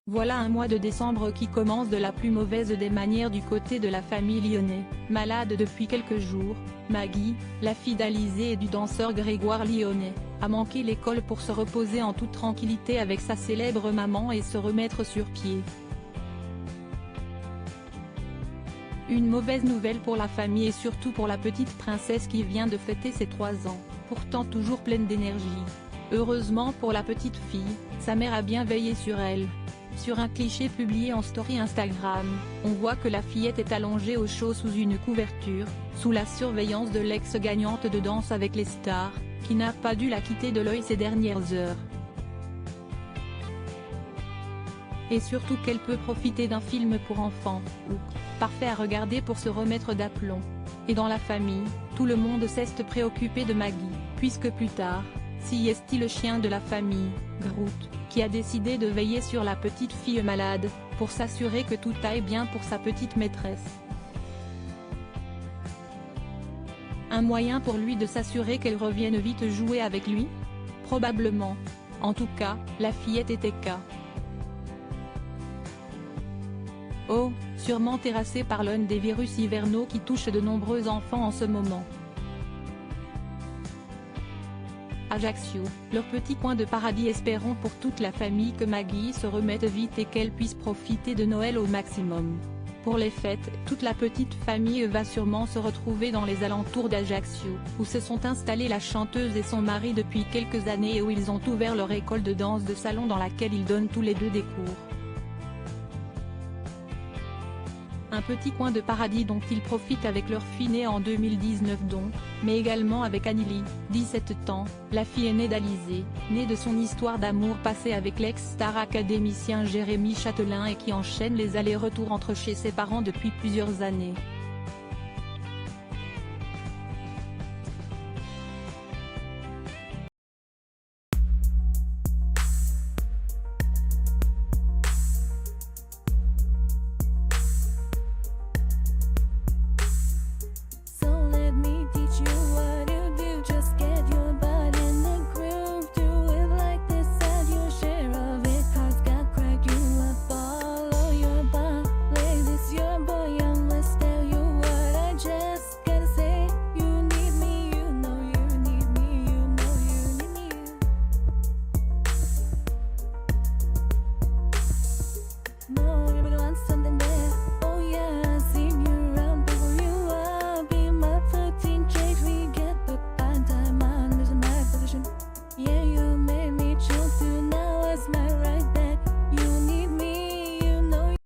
Voilà un mois de décembre qui commence de la plus mauvaise des manières du côté de la famille Lyonnais. Malade depuis quelques jours, Maggie, la fille d'Alizée et du danseur Grégoire Lyonnais, a manqué l'école pour se reposer en toute tranquillité avec sa célèbre maman et se remettre sur pied. Une mauvaise nouvelle pour la famille et surtout pour la petite princesse qui vient de fêter ses 3 ans, pourtant toujours pleine d'énergie. Heureusement pour la petite fille, sa mère a bien veillé sur elle. Sur un cliché publié en story Instagram, on voit que la fillette est allongée au chaud sous une couverture, sous la surveillance de l'ex-gagnante de Danse avec les stars, qui n'a pas dû la quitter de l'œil ces dernières heures. Et surtout qu'elle peut profiter d'un film pour enfants, ou parfait à regarder pour se remettre d'aplomb. Et dans la famille, tout le monde s'est préoccupé de Maggie, puisque plus tard, si est-il le chien de la famille, Groot, qui a décidé de veiller sur la petite fille malade, pour s'assurer que tout aille bien pour sa petite maîtresse. Un moyen pour lui de s'assurer qu'elle revienne vite jouer avec lui? Probablement. En tout cas, la fillette était KO, sûrement terrassée par l'un des virus hivernaux qui touchent de nombreux enfants en ce moment. Ajaccio, leur petit coin de paradis. Espérons pour toute la famille que Maggie se remette vite et qu'elle puisse profiter de Noël au maximum. Pour les fêtes, toute la petite famille va sûrement se retrouver dans les alentours d'Ajaccio, où se sont installées la chanteuse et son mari depuis quelques années et où ils ont ouvert leur école de danse de salon dans laquelle ils donnent tous les deux des cours. Un petit coin de paradis dont ils profitent avec leur fille née en 2019 mais également avec Anneli, 17 ans, la fille aînée d'Alizée, née de son histoire d'amour passée avec l'ex-star académicien Jérémy Chatelain et qui enchaîne les allers-retours entre chez ses parents depuis plusieurs années.